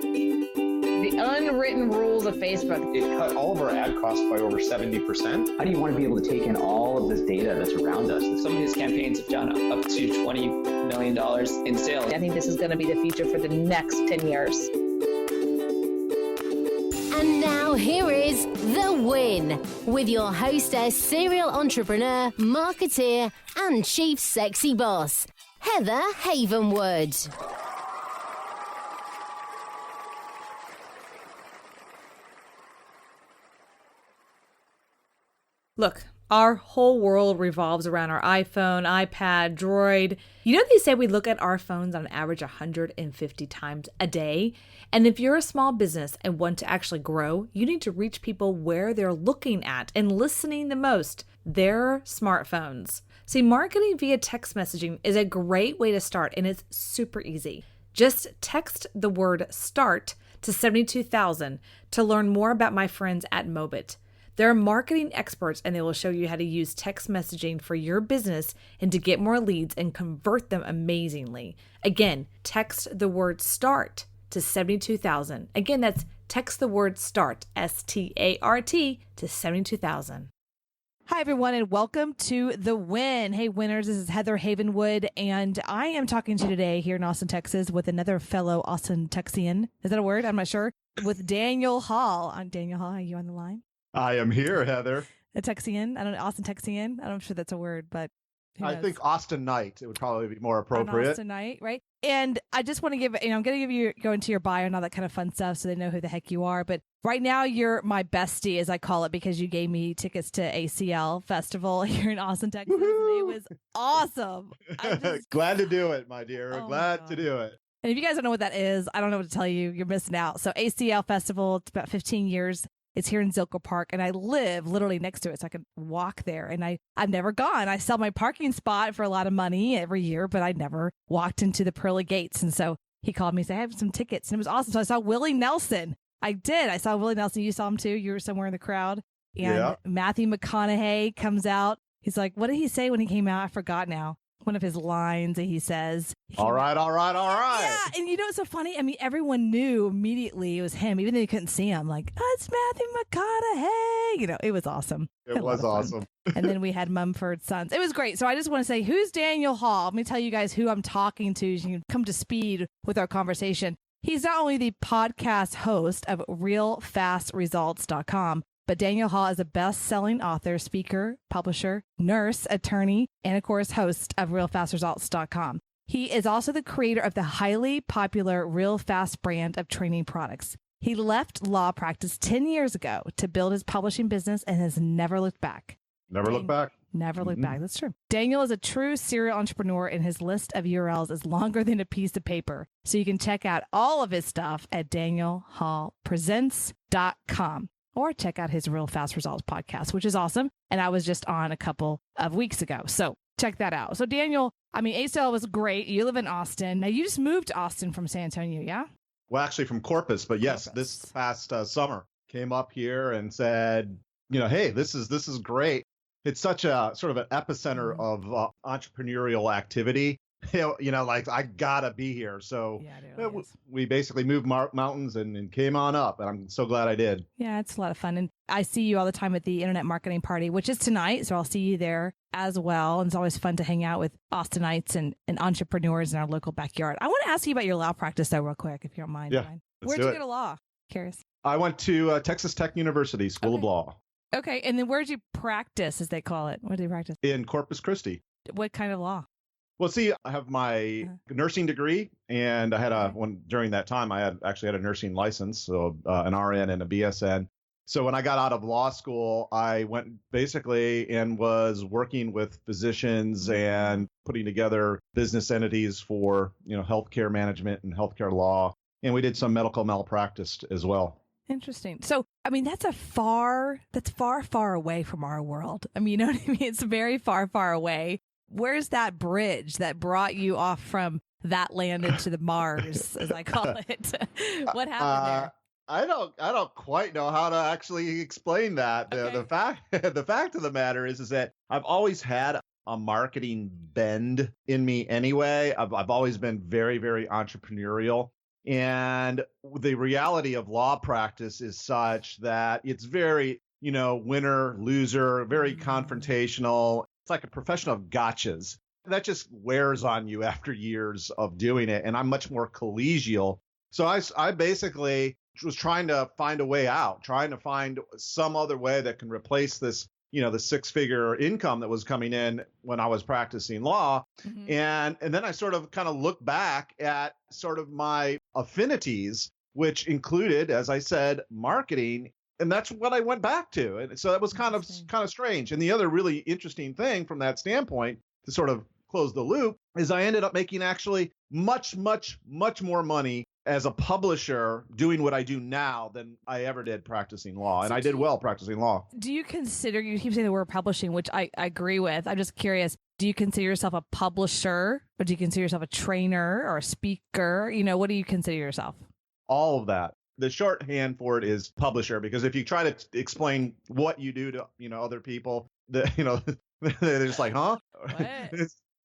The unwritten rules of Facebook. It cut all of our ad costs by over 70%. How do you want to be able to take in all of this data that's around us? Some of his campaigns have done up to $20 million in sales. I think this is going to be the future for the next 10 years. And now here is The Win with your hostess, serial entrepreneur, marketeer, and chief sexy boss, Heather Havenwood. Look, our whole world revolves around our iPhone, iPad, Droid. You know, they say we look at our phones on average 150 times a day. And if you're a small business and want to actually grow, you need to reach people where they're looking at and listening the most, their smartphones. See, marketing via text messaging is a great way to start, and it's super easy. Just text the word START to 72,000 to learn more about my friends at Mobit. They're marketing experts, and they will show you how to use text messaging for your business and to get more leads and convert them amazingly. Again, text the word START to 72,000. Again, that's text the word START, S-T-A-R-T, to 72,000. Hi, everyone, and welcome to The Win. Hey, winners, this is Heather Havenwood, and I am talking to you today here in Austin, Texas, with another fellow Austin Texian. Is that a word? I'm not sure. With Daniel Hall. Daniel Hall, are you on the line? I am here, Heather. A Texian? I don't know, Austin Texian? I'm not sure that's a word, but I think Austin Knight. It would probably be more appropriate. Austin Knight, right? And I just want to give, I'm going to give you, go into your bio and all that kind of fun stuff so they know who the heck you are. But right now, you're my bestie, as I call it, because you gave me tickets to ACL Festival here in Austin, Texas. And it was awesome. Glad to do it, my dear. Oh Glad to do it. And if you guys don't know what that is, I don't know what to tell you. You're missing out. So ACL Festival, it's about 15 years. It's here in Zilker Park, and I live literally next to it, so I can walk there. And I've never gone. I sell my parking spot for a lot of money every year, but I never walked into the pearly gates. And so he called me and said, I have some tickets. And it was awesome. So I saw Willie Nelson. I did. I saw Willie Nelson. You saw him too. You were somewhere in the crowd. And Matthew McConaughey comes out. He's like, what did he say when he came out? I forgot now. One of his lines that he says. All right. Yeah, and you know what's so funny? I mean, everyone knew immediately it was him, even though you couldn't see him. Like, oh, it's Matthew McConaughey. You know, it was awesome. It was awesome. And then we had Mumford Sons. It was great. So I just want to say, who's Daniel Hall? Let me tell you guys who I'm talking to so you can come to speed with our conversation. He's not only the podcast host of RealFastResults.com, but Daniel Hall is a best-selling author, speaker, publisher, nurse, attorney, and, of course, host of RealFastResults.com. He is also the creator of the highly popular Real Fast brand of training products. He left law practice 10 years ago to build his publishing business and has never looked back. Never looked back. Never looked back. That's true. Daniel is a true serial entrepreneur, and his list of URLs is longer than a piece of paper. So you can check out all of his stuff at danielhallpresents.com. Or check out his Real Fast Results podcast, which is awesome. And I was just on a couple of weeks ago. So check that out. So Daniel, I mean, ACL was great. You live in Austin. Now you just moved to Austin from San Antonio, yeah? Well, actually from Corpus, but yes, this past summer came up here and said, you know, hey, this is great. It's such a sort of an epicenter of entrepreneurial activity. You know, like I gotta be here. So we basically moved mountains and came on up, and I'm so glad I did. Yeah, it's a lot of fun. And I see you all the time at the Internet Marketing Party, which is tonight. So I'll see you there as well. And it's always fun to hang out with Austinites and entrepreneurs in our local backyard. I want to ask you about your law practice, though, real quick, if you don't mind. Yeah, where'd you go to law? Curious. I went to Texas Tech University School of Law. Okay. And then where'd you practice, as they call it? Where did you practice? In Corpus Christi. What kind of law? Well, see, I have my nursing degree, and I had during that time, I actually had a nursing license, so an RN and a BSN. So when I got out of law school, I went basically and was working with physicians and putting together business entities for, you know, healthcare management and healthcare law. And we did some medical malpractice as well. Interesting. So, I mean, that's far, far away from our world. I mean, you know what I mean? It's very far, far away. Where's that bridge that brought you off from that land into the Mars, as I call it? What happened there? I don't quite know how to actually explain that. Okay. The fact of the matter is that I've always had a marketing bend in me anyway. I've always been very, very entrepreneurial. And the reality of law practice is such that it's very, winner, loser, very confrontational. It's like a profession of gotchas. That just wears on you after years of doing it. And I'm much more collegial. So I basically was trying to find a way out, trying to find some other way that can replace this, the six-figure income that was coming in when I was practicing law. Mhm. And then I sort of kind of look back at sort of my affinities, which included, as I said, marketing. And that's what I went back to. And so that was kind of strange. And the other really interesting thing from that standpoint, to sort of close the loop, is I ended up making actually much, much, much more money as a publisher doing what I do now than I ever did practicing law. And I did well practicing law. Do you consider, you keep saying the word publishing, which I agree with. I'm just curious, do you consider yourself a publisher, or do you consider yourself a trainer or a speaker? What do you consider yourself? All of that. The shorthand for it is publisher, because if you try to explain what you do to, other people, they're just like, huh? What?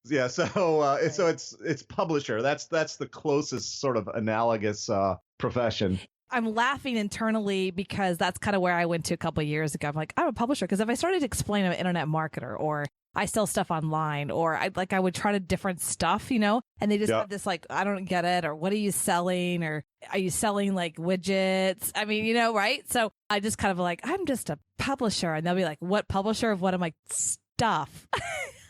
Yeah, so it's publisher. That's the closest sort of analogous profession. I'm laughing internally because that's kind of where I went to a couple of years ago. I'm like, I'm a publisher, because if I started to explain I'm an internet marketer, or I sell stuff online, or I would try to different stuff, and they just have this like, I don't get it, or what are you selling, or are you selling like widgets? I mean, right? So I just kind of like, I'm just a publisher, and they'll be like, what publisher of what? I'm like, stuff.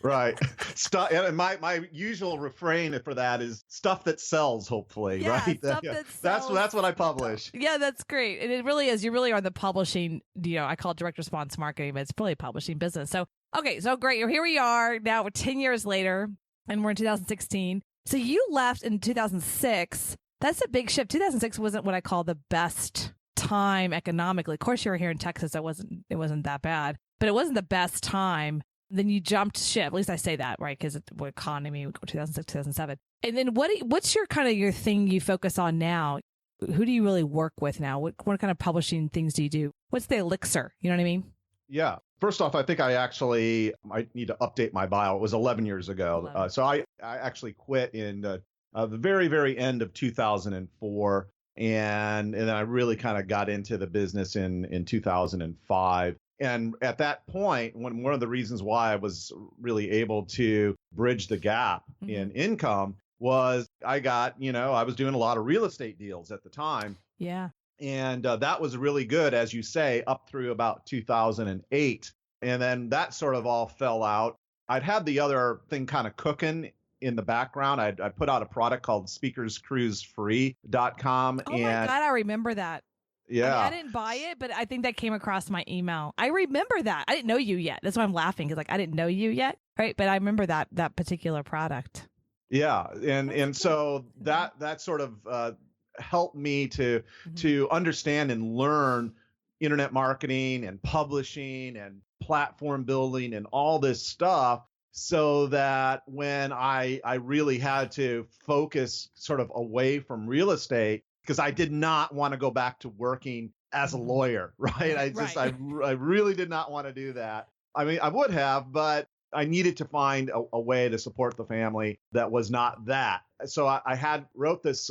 Right. Stuff. And my usual refrain for that is stuff that sells, hopefully. Yeah, right. Stuff that sells. That's what I publish. Yeah, that's great. And it really is. You really are the publishing, I call it direct response marketing, but it's really publishing business. So, okay. So great. Here we are now. We're 10 years later, and we're in 2016. So you left in 2006. That's a big shift. 2006 wasn't what I call the best time economically. Of course, you were here in Texas. It wasn't that bad, but it wasn't the best time. Then you jumped ship. At least I say that, right? Because the economy, 2006, 2007. And then what's your kind of your thing you focus on now? Who do you really work with now? What kind of publishing things do you do? What's the elixir? You know what I mean? Yeah. First off, I think I need to update my bio. It was 11 years ago. So I actually quit in the very, very end of 2004. And then I really kind of got into the business in 2005. And at that point, one of the reasons why I was really able to bridge the gap in income was I was doing a lot of real estate deals at the time. Yeah. And that was really good, as you say, up through about 2008. And then that sort of all fell out. I'd had the other thing kind of cooking in the background. I put out a product called speakerscruisefree.com. Oh my God, I remember that. Yeah. I didn't buy it, but I think that came across my email. I remember that. I didn't know you yet. That's why I'm laughing, because I didn't know you yet. Right. But I remember that particular product. Yeah. And so that sort of helped me to understand and learn internet marketing and publishing and platform building and all this stuff, so that when I really had to focus sort of away from real estate, because I did not want to go back to working as a lawyer, right? I really did not want to do that. I mean, I would have, but I needed to find a way to support the family that was not that. So I wrote this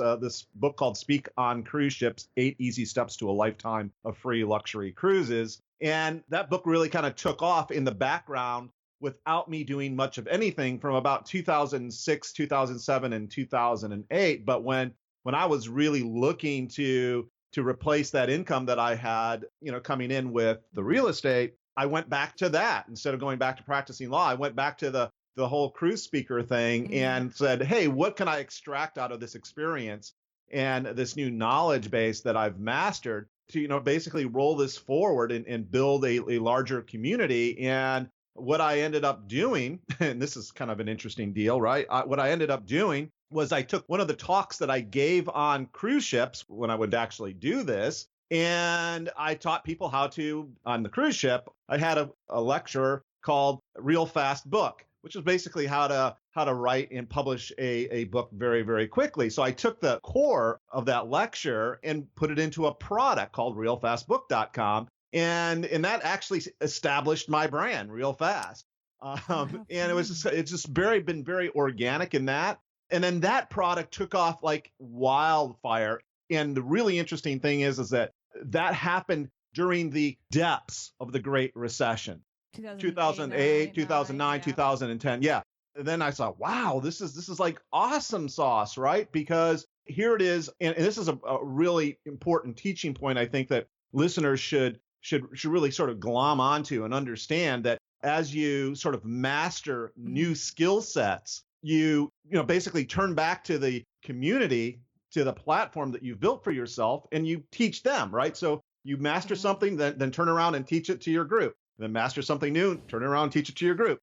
book called Speak on Cruise Ships, 8 Easy Steps to a Lifetime of Free Luxury Cruises. And that book really kind of took off in the background without me doing much of anything from about 2006, 2007, and 2008. But when I was really looking to replace that income that I had, coming in with the real estate, I went back to that. Instead of going back to practicing law, I went back to the whole cruise speaker thing and said, hey, what can I extract out of this experience and this new knowledge base that I've mastered to, basically roll this forward and build a larger community. And what I ended up doing, and this is kind of an interesting deal, right? What I ended up doing was I took one of the talks that I gave on cruise ships when I would actually do this, and I taught people how to, on the cruise ship, I had a lecture called Real Fast Book, which is basically how to write and publish a book very, very quickly. So I took the core of that lecture and put it into a product called realfastbook.com. And that actually established my brand real fast. And it's just been very organic in that. And then that product took off like wildfire. And the really interesting thing is that happened during the depths of the Great Recession. 2008, 2009, 2010. Yeah. And then I saw, wow, this is like awesome sauce, right? Because here it is. And this is a really important teaching point, I think, that listeners should really sort of glom onto and understand that as you sort of master new skill sets, you basically turn back to the community, to the platform that you've built for yourself, and you teach them, right? So you master something, then turn around and teach it to your group. Then master something new, turn around and teach it to your group.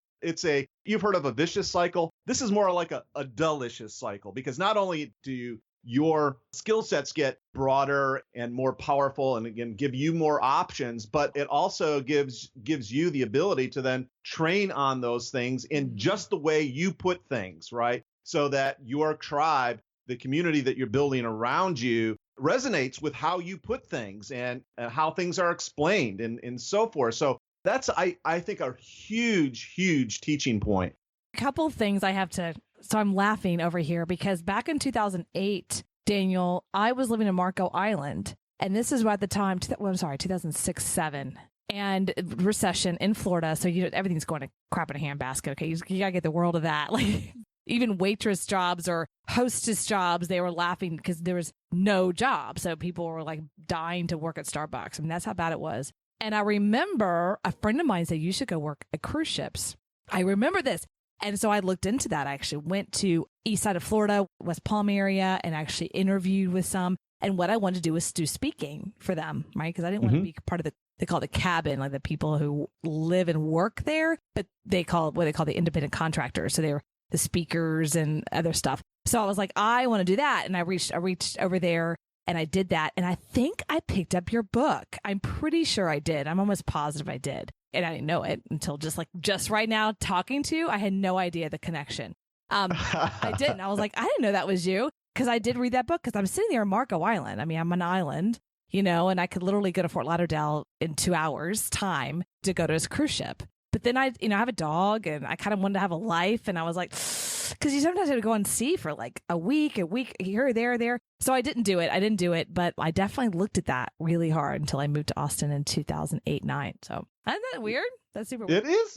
You've heard of a vicious cycle. This is more like a delicious cycle, because not only do your skill sets get broader and more powerful and again give you more options, but it also gives you the ability to then train on those things in just the way you put things, right? So that your tribe, the community that you're building around you, resonates with how you put things and how things are explained and so forth. So that's, I think, a huge teaching point. A couple of things I have to, so I'm laughing over here because back in 2008, Daniel, I was living in Marco Island. And this is at the time, 2006, 7. And recession in Florida. So everything's going to crap in a handbasket. Okay. You got to get the world of that. Like even waitress jobs or hostess jobs, they were laughing because there was no job. So people were like dying to work at Starbucks. I mean, that's how bad it was. And I remember a friend of mine said, you should go work at cruise ships. I remember this. And so I looked into that. I actually went to east side of Florida, West Palm area, and actually interviewed with some. And what I wanted to do was do speaking for them, right? Because I didn't want to be part of they call it the cabin, like the people who live and work there, but they call it what they call the independent contractors. So they were the speakers and other stuff. So I was like, I want to do that. And I reached over there and I did that. And I think I picked up your book. I'm pretty sure I did. I'm almost positive I did. And I didn't know it until just right now talking to you. I had no idea the connection. I didn't. I was like, I didn't know that was you, because I did read that book because I'm sitting there in Marco Island. I mean, I'm an island, and I could literally go to Fort Lauderdale in 2 hours time to go to this cruise ship. But then I have a dog and I kind of wanted to have a life. And I was like, because you sometimes have to go and see for like a week here, there. So I didn't do it. But I definitely looked at that really hard until I moved to Austin in 2008-9. So isn't that weird? That's super weird. It is.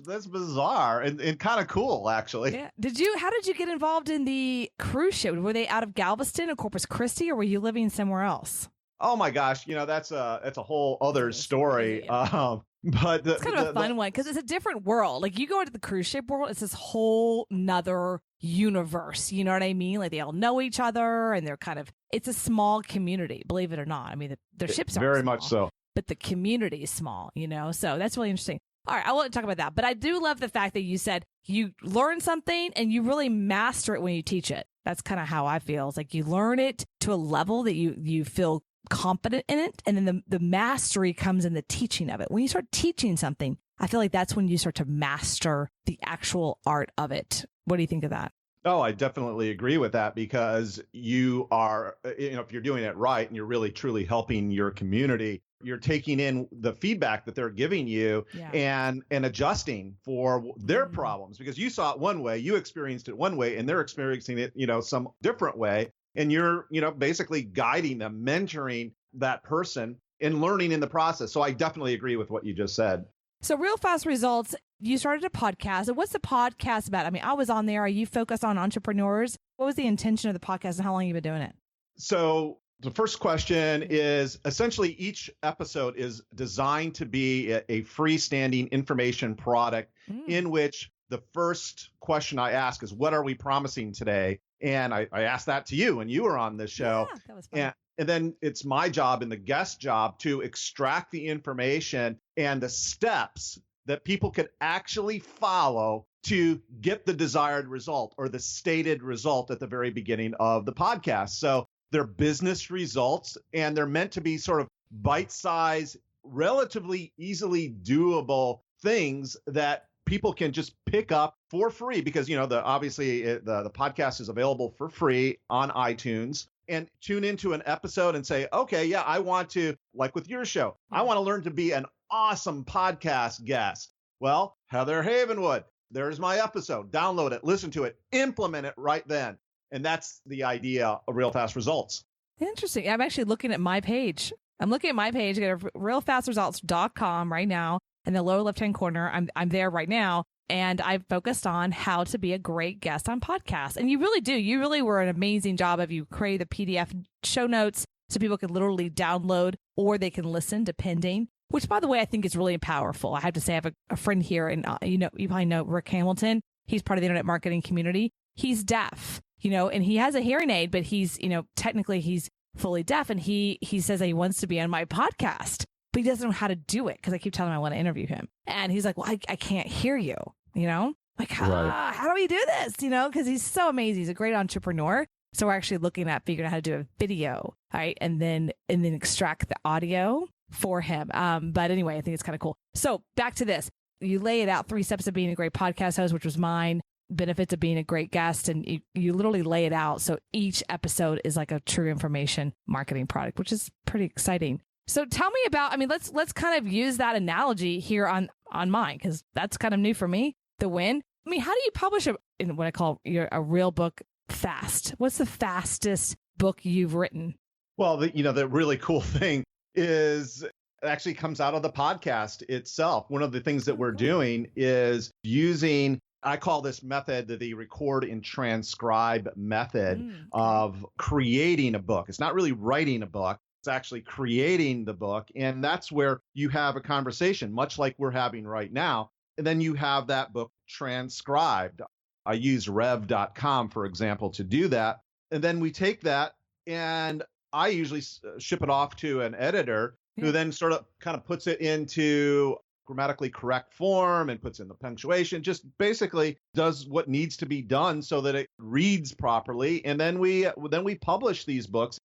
That's bizarre and kind of cool, actually. Yeah. How did you get involved in the cruise ship? Were they out of Galveston or Corpus Christi, or were you living somewhere else? Oh my gosh. That's a whole other story. Yeah. But it's kind of a fun one because it's a different world. Like you go into the cruise ship world, it's this whole nother universe. You know what I mean? Like they all know each other and it's a small community, believe it or not. I mean, their ships are very small, much so, but the community is small, so that's really interesting. All right. I won't talk about that, but I do love the fact that you said you learn something and you really master it when you teach it. That's kind of how I feel. It's like you learn it to a level that you feel competent in it, and then the mastery comes in the teaching of it. When you start teaching something, I feel like that's when you start to master the actual art of it. What do you think of that? Oh, I definitely agree with that, because you are, if you're doing it right and you're really truly helping your community, you're taking in the feedback that they're giving you and adjusting for their problems, because you saw it one way, you experienced it one way, and they're experiencing it, some different way. And you're, basically guiding them, mentoring that person and learning in the process. So I definitely agree with what you just said. So Real Fast Results, you started a podcast. And what's the podcast about? I mean, I was on there. Are you focused on entrepreneurs? What was the intention of the podcast and how long have you been doing it? So the first question is essentially each episode is designed to be a freestanding information product in which the first question I ask is, what are we promising today? And I asked that to you, and you were on this show. Yeah, that was fun. And then it's my job and the guest job to extract the information and the steps that people could actually follow to get the desired result or the stated result at the very beginning of the podcast. So they're business results, and they're meant to be sort of bite-sized, relatively easily doable things that people can just pick up for free, because the podcast is available for free on iTunes, and tune into an episode and say, okay, yeah, I want to, like with your show, I want to learn to be an awesome podcast guest. Well, Heather Havenwood, there's my episode. Download it, listen to it, implement it right then. And that's the idea of Real Fast Results. Interesting. I'm actually looking at my page. I'm looking at my page. Go to realfastresults.com right now. In the lower left-hand corner, I'm there right now. And I've focused on how to be a great guest on podcasts. And you really do. You really were an amazing job of you created the PDF show notes so people can literally download or they can listen depending, which, by the way, I think is really powerful. I have to say, I have a friend here, and you probably know Rick Hamilton. He's part of the internet marketing community. He's deaf, and he has a hearing aid, but he's, technically he's fully deaf. And he says that he wants to be on my podcast, but he doesn't know how to do it because I keep telling him I want to interview him. And he's like, well, I can't hear you, like, how do we do this? Because he's so amazing. He's a great entrepreneur. So we're actually looking at figuring out how to do a video, right? And then extract the audio for him. But anyway, I think it's kind of cool. So back to this. You lay it out, 3 steps of being a great podcast host, which was mine, benefits of being a great guest. And you literally lay it out. So each episode is like a true information marketing product, which is pretty exciting. So tell me about, let's kind of use that analogy here on mine, because that's kind of new for me, the win. How do you publish in what I call a real book fast? What's the fastest book you've written? Well, the really cool thing is it actually comes out of the podcast itself. One of the things that we're doing is using, I call this method the record and transcribe method of creating a book. It's not really writing a book. It's actually creating the book. And that's where you have a conversation, much like we're having right now. And then you have that book transcribed. I use rev.com, for example, to do that. And then we take that and I usually ship it off to an editor who then sort of kind of puts it into grammatically correct form and puts in the punctuation, just basically does what needs to be done so that it reads properly. And then we publish these books.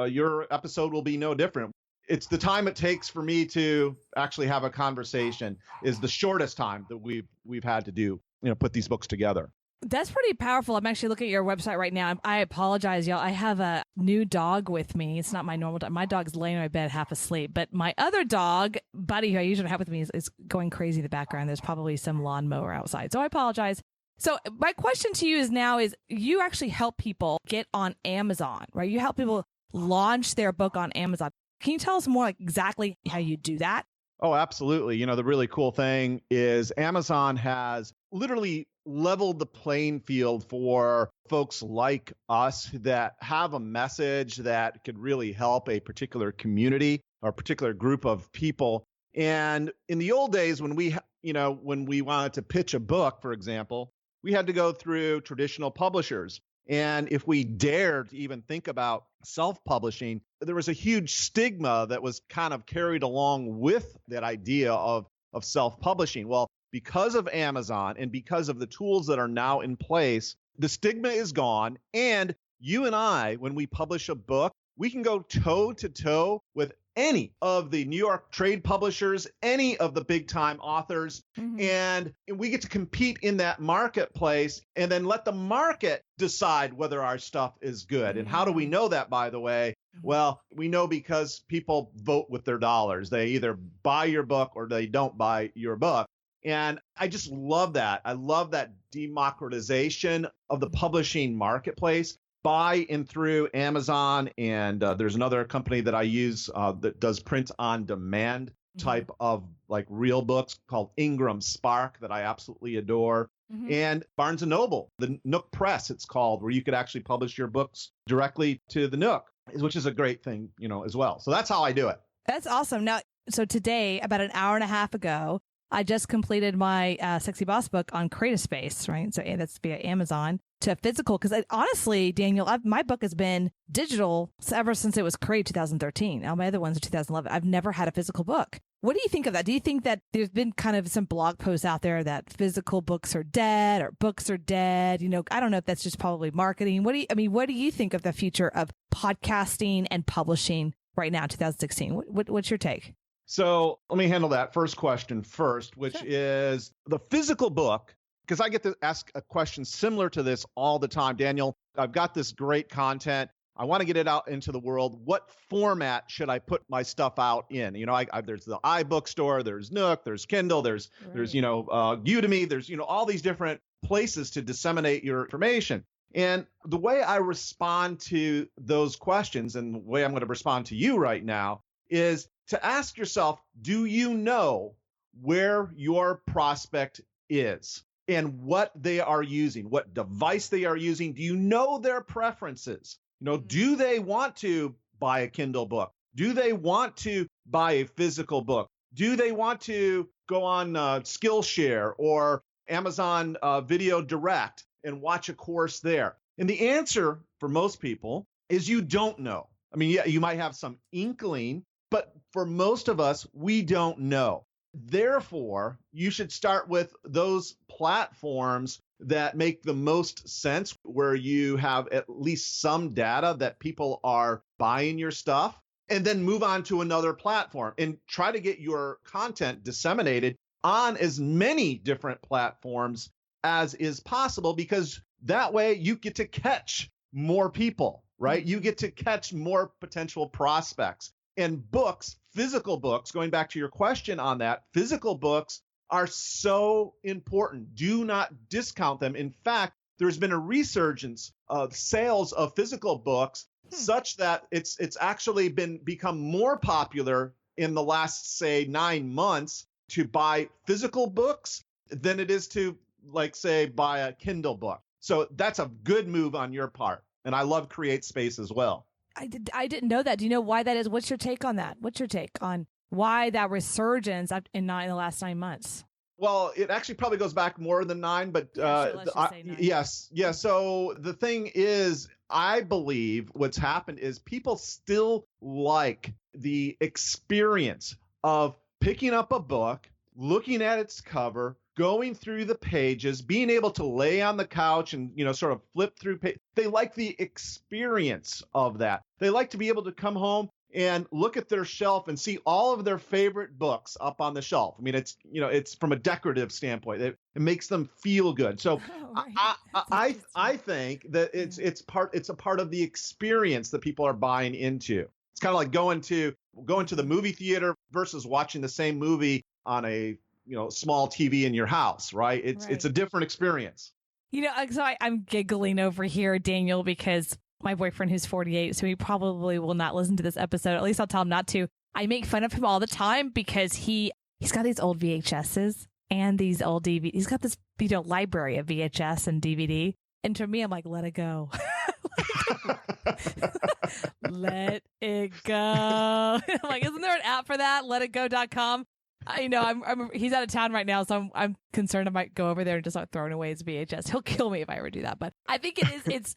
Your episode will be no different. It's the time it takes for me to actually have a conversation is the shortest time that we've had to do, put these books together. That's pretty powerful. I'm actually looking at your website right now. I apologize, y'all. I have a new dog with me. It's not my normal dog. My dog's laying in my bed half asleep. But my other dog, Buddy, who I usually have with me, is going crazy in the background. There's probably some lawnmower outside. So I apologize. So my question to you is you actually help people get on Amazon, right? You help people launch their book on Amazon. Can you tell us more exactly how you do that? Oh, absolutely. The really cool thing is Amazon has literally leveled the playing field for folks like us that have a message that could really help a particular community or a particular group of people. And in the old days, when we wanted to pitch a book, for example, we had to go through traditional publishers. And if we dared to even think about self-publishing, there was a huge stigma that was kind of carried along with that idea of self-publishing. Well, because of Amazon and because of the tools that are now in place, the stigma is gone. And you and I, when we publish a book, we can go toe to toe with any of the New York trade publishers, any of the big time authors, and we get to compete in that marketplace and then let the market decide whether our stuff is good. And how do we know that, by the way? Well, we know because people vote with their dollars. They either buy your book or they don't buy your book. And I just love that. I love that democratization of the publishing marketplace by and through Amazon. And there's another company that I use that does print on demand type of like real books called Ingram Spark that I absolutely adore. And Barnes & Noble, the Nook Press, it's called, where you could actually publish your books directly to the Nook, which is a great thing, as well. So that's how I do it. That's awesome. Now, so today, about an hour and a half ago, I just completed my Sexy Boss book on Creative Space, right? So that's via Amazon to physical. Because honestly, Daniel, my book has been digital ever since it was created 2013. All my other ones are 2011. I've never had a physical book. What do you think of that? Do you think that there's been kind of some blog posts out there that physical books are dead or books are dead? I don't know if that's just probably marketing. What do you think of the future of podcasting and publishing right now, 2016? What's your take? So let me handle that first question first, which is the physical book, because I get to ask a question similar to this all the time. Daniel, I've got this great content. I want to get it out into the world. What format should I put my stuff out in? There's the iBookstore, there's Nook, there's Kindle, there's Udemy, there's all these different places to disseminate your information. And the way I respond to those questions, and the way I'm going to respond to you right now, is to ask yourself, do you know where your prospect is and what they are using, what device they are using? Do you know their preferences? Do they want to buy a Kindle book? Do they want to buy a physical book? Do they want to go on Skillshare or Amazon Video Direct and watch a course there? And the answer for most people is you don't know. I mean, yeah, you might have some inkling, but for most of us, we don't know. Therefore, you should start with those platforms that make the most sense, where you have at least some data that people are buying your stuff, and then move on to another platform and try to get your content disseminated on as many different platforms as is possible, because that way you get to catch more people, right? You get to catch more potential prospects. And books, physical books, going back to your question on that, physical books are so important. Do not discount them. In fact, there's been a resurgence of sales of physical books such that it's actually become more popular in the last, say, 9 months to buy physical books than it is to, like, say, buy a Kindle book. So that's a good move on your part. And I love Create Space as well. I didn't know that. Do you know why that is? What's your take on that? What's your take on why that resurgence in the last 9 months? Well, it actually probably goes back more than 9, but let's just say 9. Yes. Yeah. So the thing is, I believe what's happened is people still like the experience of picking up a book, looking at its cover, going through the pages, being able to lay on the couch and, sort of flip through pages. They like the experience of that. They like to be able to come home and look at their shelf and see all of their favorite books up on the shelf. I mean, it's from a decorative standpoint. It makes them feel good. So I think that it's a part of the experience that people are buying into. It's kind of like going to the movie theater versus watching the same movie on a small TV in your house, right? It's a different experience. So I'm giggling over here, Daniel, because my boyfriend, who's 48, so he probably will not listen to this episode. At least I'll tell him not to. I make fun of him all the time because he's got these old VHSs and these old DVDs. He's got this library of VHS and DVD. And to me, I'm like, let it go. Let it go. I'm like, isn't there an app for that? Letitgo.com. He's out of town right now, so I'm concerned I might go over there and just start throwing away his VHS. He'll kill me if I ever do that. But I think it's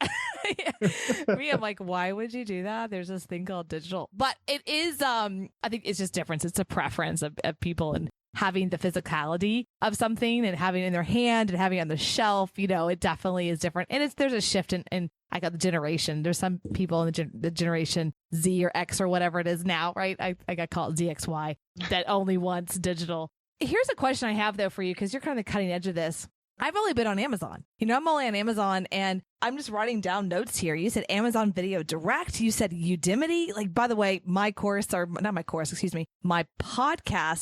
me. I'm like, why would you do that? There's this thing called digital, but it is. I think it's just difference. It's a preference of people and having the physicality of something and having it in their hand and having it on the shelf. It definitely is different. And there's a shift in I got the generation. There's some people in the generation Z or X or whatever it is now, right? I got called ZXY that only wants digital. Here's a question I have though for you, because you're kind of the cutting edge of this. I've only been on Amazon. I'm only on Amazon, and I'm just writing down notes here. You said Amazon Video Direct. You said Udemy. Like, by the way, my podcast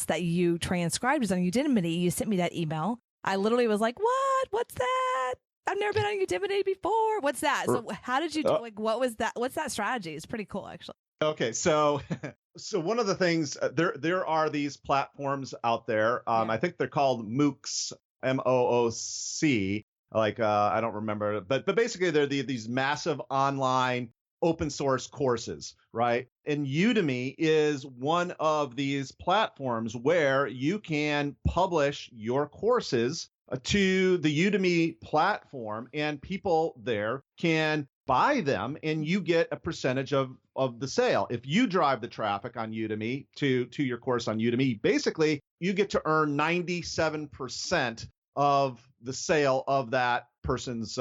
that you transcribed is on Udemy. You sent me that email. I literally was like, what? What's that? I've never been on Udemy before. What's that? So how did you do, what was that? What's that strategy? It's pretty cool, actually. Okay. So one of the things, there are these platforms out there. I think they're called MOOCs, MOOC. Like, I don't remember, but basically they're these massive online open source courses, right? And Udemy is one of these platforms where you can publish your courses to the Udemy platform, and people there can buy them, and you get a percentage of the sale. If you drive the traffic on Udemy to your course on Udemy, basically you get to earn 97% of the sale of that person's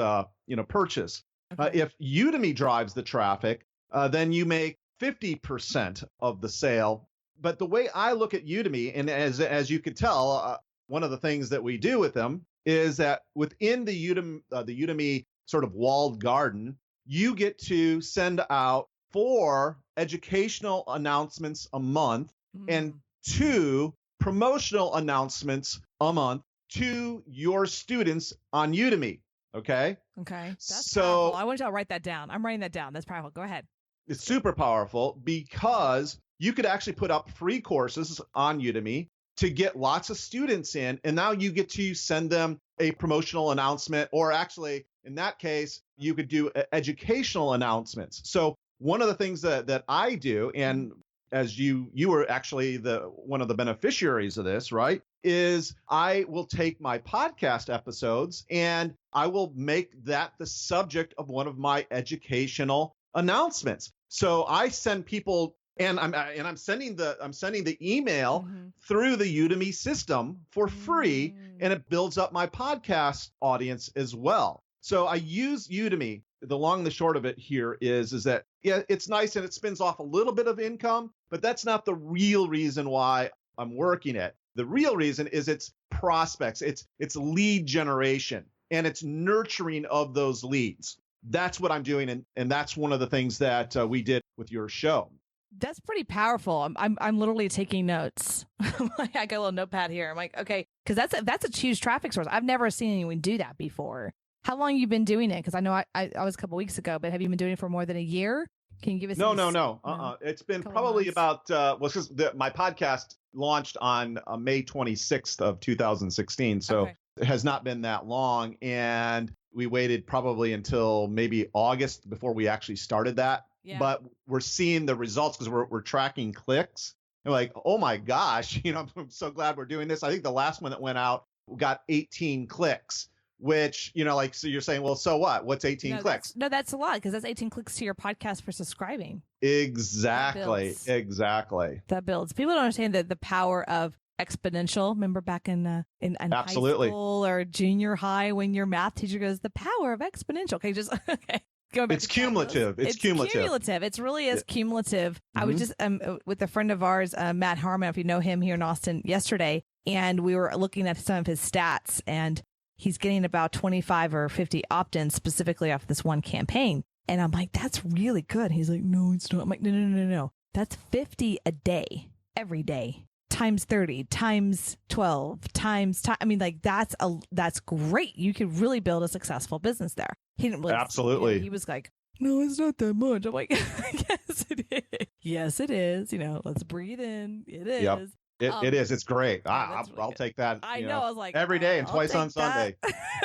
purchase. If Udemy drives the traffic, then you make 50% of the sale. But the way I look at Udemy, and as you could tell, one of the things that we do with them is that within the Udemy sort of walled garden, you get to send out 4 educational announcements a month and 2 promotional announcements a month to your students on Udemy. Okay. Okay. That's so powerful. I want you to write that down. I'm writing that down. That's powerful. Go ahead. It's super powerful because you could actually put up free courses on Udemy to get lots of students in. And now you get to send them a promotional announcement, or actually, in that case, you could do educational announcements. So one of the things that I do, and as you were actually one of the beneficiaries of this, right, is I will take my podcast episodes and I will make that the subject of one of my educational announcements. So I send people, and I'm sending the email through the Udemy system for free, and it builds up my podcast audience as well. So I use Udemy. The long and the short of it here is that, yeah, it's nice and it spins off a little bit of income, but that's not the real reason why I'm working it. The real reason is it's prospects, it's lead generation, and it's nurturing of those leads. That's what I'm doing, and that's one of the things that we did with your show. That's pretty powerful. I'm literally taking notes. I got a little notepad here. I'm like, okay, because that's a huge traffic source. I've never seen anyone do that before. How long have you been doing it? Because I know I was a couple weeks ago, but have you been doing it for more than a year? Can you give us? No. It's been probably about because my podcast launched on May 26th of 2016, so it has not been that long, and we waited probably until maybe August before we actually started that. Yeah. But we're seeing the results because we're tracking clicks. And like, oh my gosh, I'm so glad we're doing this. I think the last one that went out got 18 clicks. Which, so you're saying, well, so what? What's 18 clicks? That's a lot, because that's 18 clicks to your podcast for subscribing. Exactly. That builds. People don't understand the power of exponential. Remember back in high school or junior high when your math teacher goes, the power of exponential. Okay, It's cumulative. It's cumulative. It really is cumulative. I was just with a friend of ours, Matt Harmon, if you know him, here in Austin yesterday, and we were looking at some of his stats, and he's getting about 25 or 50 opt-ins specifically off this one campaign. And I'm like, that's really good. He's like, no, it's not. I'm like, no. That's 50 a day, every day, times 30, times 12, times time. I mean, like, that's great. You could really build a successful business there. He didn't really. Absolutely. He was like, no, it's not that much. I'm like, yes, it is. Yes, it is. Let's breathe in. It is. Yep. It is. It's great. I'll take that. I know. I was like, every day and twice on Sunday.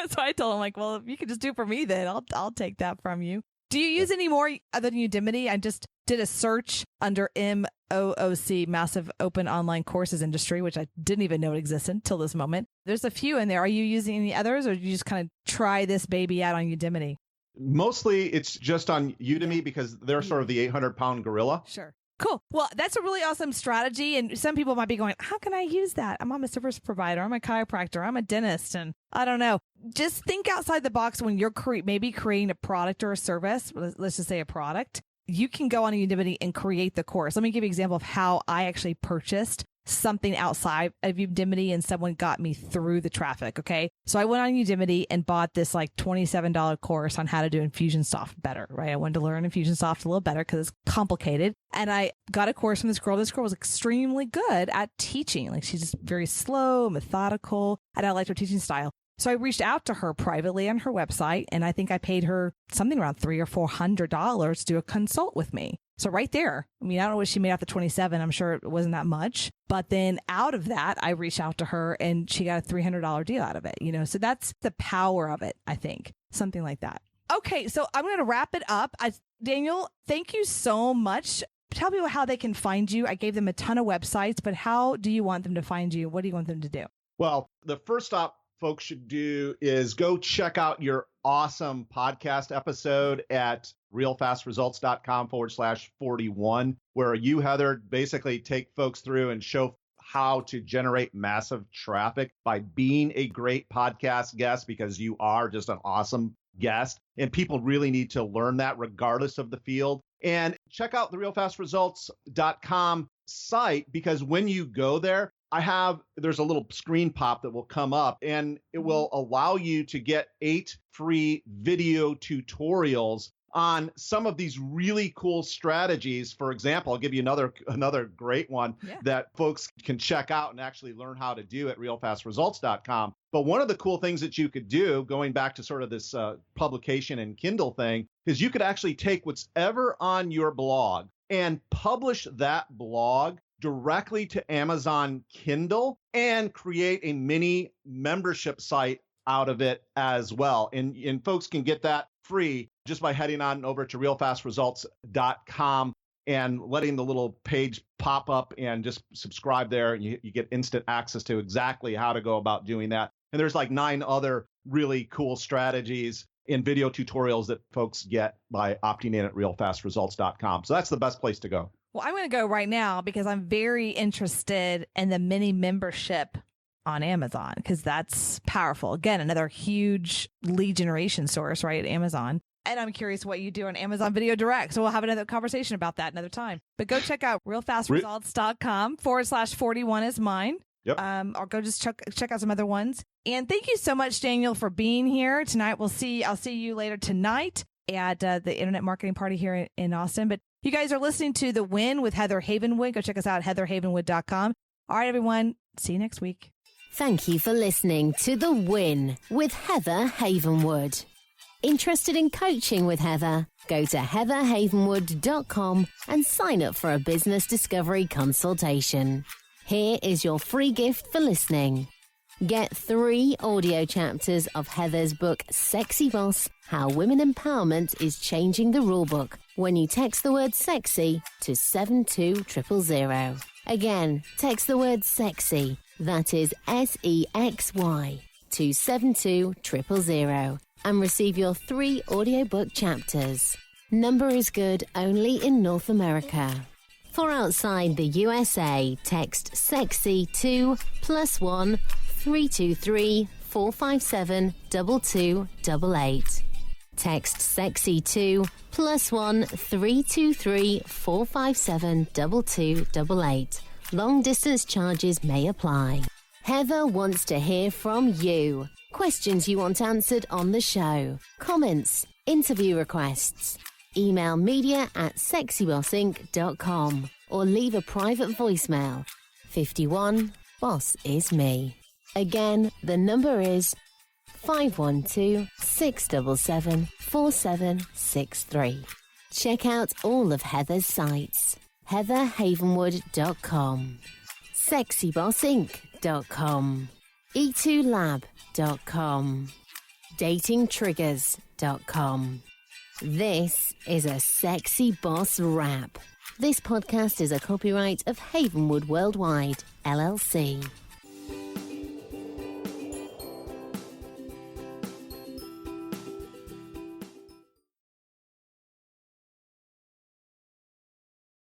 So I told him, like, well, if you could just do it for me, then I'll take that from you. Do you use any more other than Udemy? I just did a search under MOOC, Massive Open Online Courses Industry, which I didn't even know it existed until this moment. There's a few in there. Are you using any others, or do you just kind of try this baby out on Udemy? Mostly it's just on Udemy because they're sort of the 800-pound gorilla. Sure. Cool. Well, that's a really awesome strategy. And some people might be going, how can I use that? I'm a service provider. I'm a chiropractor. I'm a dentist. And I don't know. Just think outside the box when you're maybe creating a product or a service. Let's just say a product. You can go on Udemy and create the course. Let me give you an example of how I actually purchased something outside of Udemy and someone got me through the traffic. Okay. So I went on Udemy and bought this like $27 course on how to do Infusionsoft better, right? I wanted to learn Infusionsoft a little better because it's complicated. And I got a course from this girl. This girl was extremely good at teaching. Like, she's just very slow, methodical, and I liked her teaching style. So I reached out to her privately on her website, and I think I paid her something around $300 or $400 to do a consult with me. So right there, I mean, I don't know what she made off the 27. I'm sure it wasn't that much. But then out of that, I reached out to her and she got a $300 deal out of it, So that's the power of it, I think. Something like that. Okay, so I'm going to wrap it up. Daniel, thank you so much. Tell people how they can find you. I gave them a ton of websites, but how do you want them to find you? What do you want them to do? Well, the first stop folks should do is go check out your awesome podcast episode at realfastresults.com/41, where you, Heather, basically take folks through and show how to generate massive traffic by being a great podcast guest, because you are just an awesome guest. And people really need to learn that regardless of the field. And check out the realfastresults.com site, because when you go there, there's a little screen pop that will come up, and it will allow you to get 8 free video tutorials on some of these really cool strategies. For example, I'll give you another great one that folks can check out and actually learn how to do at realfastresults.com. But one of the cool things that you could do, going back to sort of this publication and Kindle thing, is you could actually take whatever on your blog and publish that blog directly to Amazon Kindle and create a mini membership site out of it as well. And folks can get that free just by heading on over to realfastresults.com and letting the little page pop up and just subscribe there. And you get instant access to exactly how to go about doing that. And there's like 9 other really cool strategies in video tutorials that folks get by opting in at realfastresults.com. So that's the best place to go. Well, I'm going to go right now because I'm very interested in the mini membership on Amazon because that's powerful. Again, another huge lead generation source, right? Amazon. And I'm curious what you do on Amazon Video Direct. So we'll have another conversation about that another time. But go check out realfastresults.com/41 is mine. Yep. I'll go just check out some other ones. And thank you so much, Daniel, for being here tonight. I'll see you later tonight at the Internet Marketing Party here in Austin. But you guys are listening to The Win with Heather Havenwood. Go check us out at heatherhavenwood.com. All right, everyone. See you next week. Thank you for listening to The Win with Heather Havenwood. Interested in coaching with Heather? Go to heatherhavenwood.com and sign up for a business discovery consultation. Here is your free gift for listening. Get 3 audio chapters of Heather's book, Sexy Boss, How Women Empowerment is Changing the Rulebook, when you text the word sexy to 72000. Again, text the word sexy, that is SEXY, to 72000 and receive your 3 audiobook chapters. Number is good only in North America. For outside the USA, text SEXY to +1 323 457 2288. Text SEXY to +1 323 457 2288. Long distance charges may apply. Heather wants to hear from you. Questions you want answered on the show. Comments, interview requests. Email media@sexybossinc.com or leave a private voicemail. 51 Boss is me. Again, the number is 512-677-4763. Check out all of Heather's sites. heatherhavenwood.com, sexybossinc.com, e2lab.com, datingtriggers.com. This is a Sexy Boss Wrap. This podcast is a copyright of Havenwood Worldwide, LLC.